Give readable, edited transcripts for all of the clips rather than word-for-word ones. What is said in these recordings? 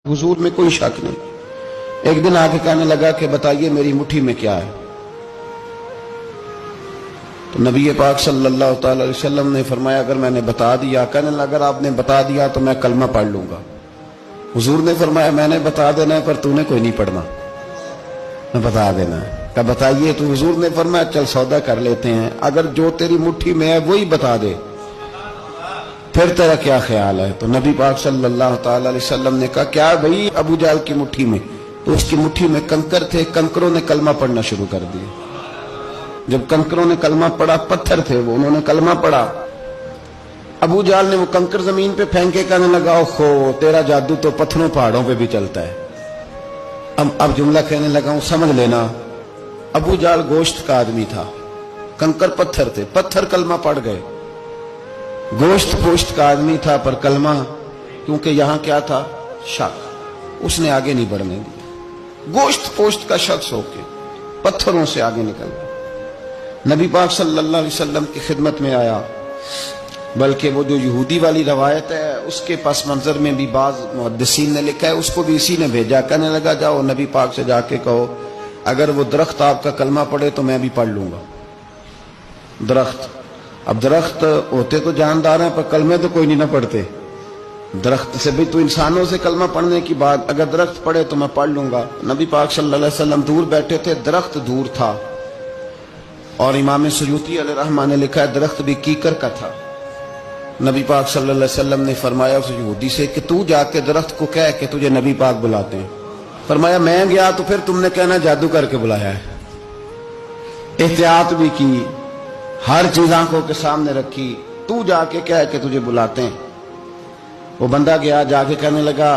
हुजूर में कोई शक नहीं। एक दिन आके कहने लगा कि बताइए मेरी मुट्ठी में क्या है। तो नबी पाक सल्लल्लाहु अलैहि वसल्लम ने फरमाया अगर मैंने बता दिया, कहने लगा अगर आपने बता दिया तो मैं कलमा पढ़ लूंगा। हुजूर ने फरमाया मैंने बता देना है पर तूने कोई नहीं पढ़ना, मैं बता देना है। कहा बताइए। तो हुजूर ने फरमाया चल सौदा कर लेते हैं, अगर जो तेरी मुट्ठी में है वही बता दे फिर तेरा क्या ख्याल है। तो नबी पाक सल्लल्लाहु अलैहि वसल्लम ने कहा क्या भाई अबू जाल की मुट्ठी में? तो उसकी मुट्ठी में कंकर थे, कंकरों ने कलमा पढ़ना शुरू कर दिया। जब कंकरों ने कलमा पढ़ा, पत्थर थे वो, उन्होंने कलमा पढ़ा। अबू जाल ने वो कंकर जमीन पे फेंके, कहने लगा ओहो तेरा जादू तो पत्थरों पहाड़ों पे भी चलता है। अब जुमला कहने लगा हूं समझ लेना। अबू जाल गोश्त का आदमी था, कंकर पत्थर थे, पत्थर कलमा पढ़ गए। गोश्त पोश्त का आदमी था पर कलमा, क्योंकि यहां क्या था शक, उसने आगे नहीं बढ़ने दिया। गोश्त पोश्त का शख्स होके पत्थरों से आगे निकल गया। नबी पाक सल्लल्लाहु अलैहि वसल्लम की खिदमत में आया। बल्कि वो जो यहूदी वाली रवायत है उसके पस मंजर में भी बाज मुहद्दिसीन ने लिखा है, उसको भी इसी ने भेजा। कहने लगा जाओ नबी पाक से जाके कहो अगर वो दरख्त आपका कलमा पढ़े तो मैं भी पढ़ लूंगा। दरख्त, अब दरख्त होते तो जानदार हैं पर कलमे तो कोई नहीं ना पढ़ते। दरख्त से भी तो इंसानों से कलमा पढ़ने की बात, अगर दरख्त पढ़े तो मैं पढ़ लूंगा। नबी पाक सल्लल्लाहु अलैहि वसल्लम दूर बैठे थे, दरख्त दूर था। और इमाम सुयूती अलैहिर्रहमान ने लिखा है दरख्त भी कीकर का था। नबी पाक सल्लल्लाहु अलैहि वसल्लम ने फरमाया उस यहूदी से कि तू जाके दरख्त को कह कि तुझे नबी पाक बुलाते हैं। फरमाया मैं गया तो फिर तुमने कहना जादू करके बुलाया है। एहतियात भी की, हर चीज आंखों के सामने रखी, तू जाके कह के तुझे बुलाते हैं। वो बंदा गया, जाके कहने लगा,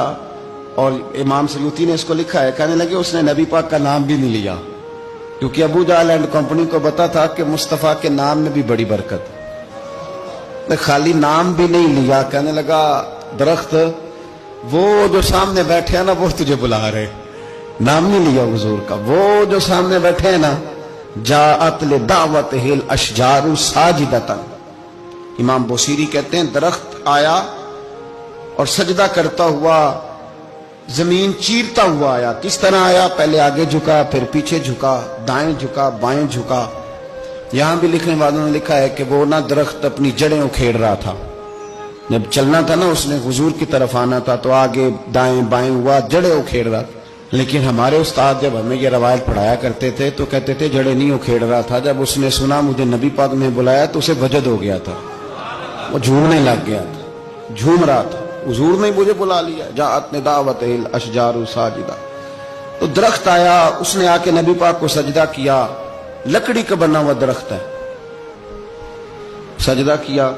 और इमाम सयूती ने इसको लिखा है, कहने लगे उसने नबी पाक का नाम भी नहीं लिया, क्योंकि अबू जाल एंड कंपनी को पता था कि मुस्तफा के नाम में भी बड़ी बरकत। खाली नाम भी नहीं लिया, कहने लगा दरख्त वो जो सामने बैठे हैं ना वो तुझे बुला रहे, नाम नहीं लिया हुजूर का। वो जो सामने बैठे हैं ना, जाअत ले दावत हिल अशजारु साजिदतन। इमाम बोसीरी कहते हैं दरख्त आया और सजदा करता हुआ, जमीन चीरता हुआ आया। किस तरह आया? पहले आगे झुका, फिर पीछे झुका, दाएं झुका, बाएं झुका। यहां भी लिखने वालों ने लिखा है कि वो ना दरख्त अपनी जड़ें उखेड़ रहा था। जब चलना था ना उसने हुजूर की तरफ आना था तो आगे दाएं बाएं हुआ, जड़ें उखेड़ रहा था। लेकिन हमारे उस्ताद जब हमें ये रवायत पढ़ाया करते थे तो कहते थे जड़ें नहीं उखेड़ रहा था। जब उसने सुना मुझे नबी पाक ने बुलाया तो उसे वजद हो गया था, वो झूमने लग गया था, झूम रहा था। हुजूर ने मुझे बुला लिया, जाअत ने दावत हिल अशजारु साजिदा। तो दरख्त आया, उसने आके नबी पाक को सजदा किया। लकड़ी का बना हुआ दरख्त है, सजदा किया।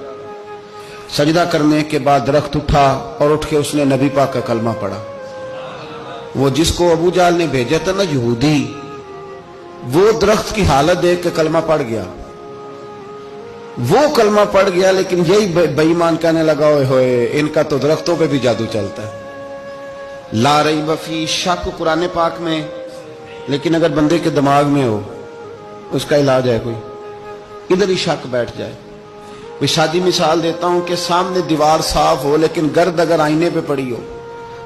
सजदा करने के बाद दरख्त उठा और उठ के उसने नबी पाक का कलमा पढ़ा। वो जिसको अबू जाल ने भेजा था ना यहूदी, वो दरख्त की हालत देख के कलमा पढ़ गया। वो कलमा पढ़ गया, लेकिन यही बेईमान कहने लगा ओए होए इनका तो दरख्तों पे भी जादू चलता है। ला रही वफी शक कुरान पाक में, लेकिन अगर बंदे के दिमाग में हो उसका इलाज है कोई, इधर ही शक बैठ जाए। कोई सादी मिसाल देता हूं कि सामने दीवार साफ हो लेकिन गर्द अगर आईने पे पड़ी हो,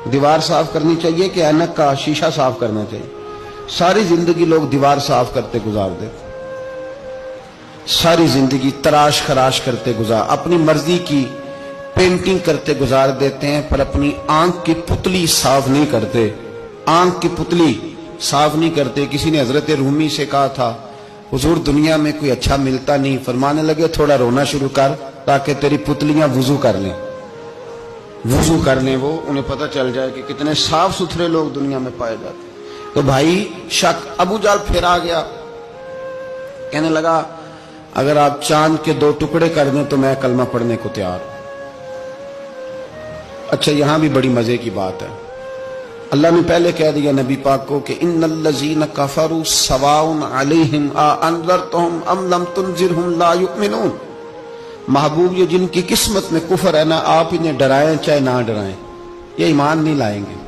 दीवार साफ करनी चाहिए कि ऐनक का शीशा साफ करना चाहिए? सारी जिंदगी लोग दीवार साफ करते गुजार देते, सारी जिंदगी तराश खराश करते गुजार, अपनी मर्जी की पेंटिंग करते गुजार देते हैं, पर अपनी आंख की पुतली साफ नहीं करते। आंख की पुतली साफ नहीं करते। किसी ने हजरत रूमी से कहा था हुजूर दुनिया में कोई अच्छा मिलता नहीं, फरमाने लगे थोड़ा रोना शुरू कर ताकि तेरी पुतलियां वुजू कर लें, वुजू कर लें। वो उन्हें पता चल जाए कि कितने साफ सुथरे लोग दुनिया में पाए जाते। तो भाई शक, अबू जाल फिर आ गया, कहने लगा अगर आप चांद के 2 टुकड़े कर दें तो मैं कलमा पढ़ने को तैयार हूं। अच्छा यहां भी बड़ी मजे की बात है, अल्लाह ने पहले कह दिया नबी पाक को कि इन्नल्लज़ीना कफरू सवाउन अलैहिम आ अनज़रतहुम अम लम तुनज़िरहुम ला युमिनून। महबूब ये जिनकी किस्मत में कुफर है ना, आप इन्हें डराएं चाहे ना डराएं, ये ईमान नहीं लाएंगे।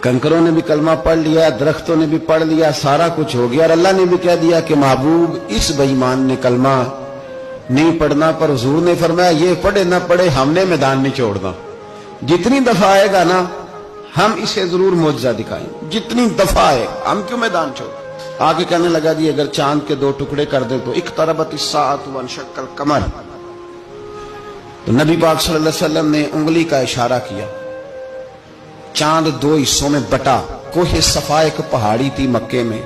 कंकरों ने भी कलमा पढ़ लिया, दरख्तों ने भी पढ़ लिया, सारा कुछ हो गया, और अल्लाह ने भी कह दिया कि महबूब इस बेईमान ने कलमा नहीं पढ़ना। पर हुजूर ने फरमाया ये पढ़े ना पढ़े हमने मैदान नहीं छोड़ना। जितनी दफा आएगा ना ہم اسے ضرور معجزہ دکھائیں، جتنی دفعہ ہے ہم کیوں میدان چھوڑ. آگے کہنے لگا جی اگر چاند کے 2 ٹکڑے کر دے تو اقتربت الساعۃ وانشق القمر. تو نبی پاک صلی اللہ علیہ وسلم نے انگلی کا اشارہ کیا، چاند 2 حصوں میں بٹا. کوہ صفا ایک پہاڑی تھی مکے میں،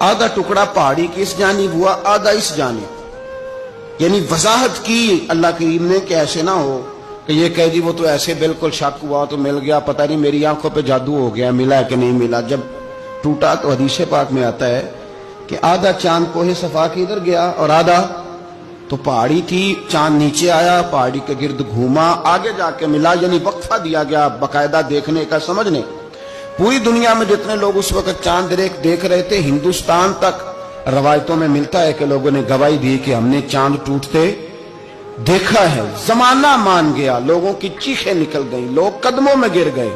آدھا ٹکڑا پہاڑی کی اس جانب ہوا، آدھا اس جانب. یعنی وضاحت کی اللہ کریم نے کہ ایسے نہ ہو کہ یہ کہہ جی وہ تو ایسے بالکل شک ہوا تو مل گیا، پتہ نہیں میری آنکھوں پہ جادو ہو گیا، ملا ہے کہ نہیں ملا. جب ٹوٹا تو حدیث پاک میں آتا ہے کہ آدھا چاند کوہ صفا کی ادھر گیا اور آدھا تو پہاڑی تھی، چاند نیچے آیا، پہاڑی کے گرد گھوما، آگے جا کے ملا. یعنی وقفہ دیا گیا باقاعدہ دیکھنے کا، سمجھنے. پوری دنیا میں جتنے لوگ اس وقت چاند دیکھ رہے تھے، ہندوستان تک روایتوں میں ملتا ہے کہ لوگوں نے گواہی دی کہ ہم نے چاند ٹوٹتے دیکھا ہے. زمانہ مان گیا، لوگوں کی چیخیں نکل گئیں، لوگ قدموں میں گر گئے.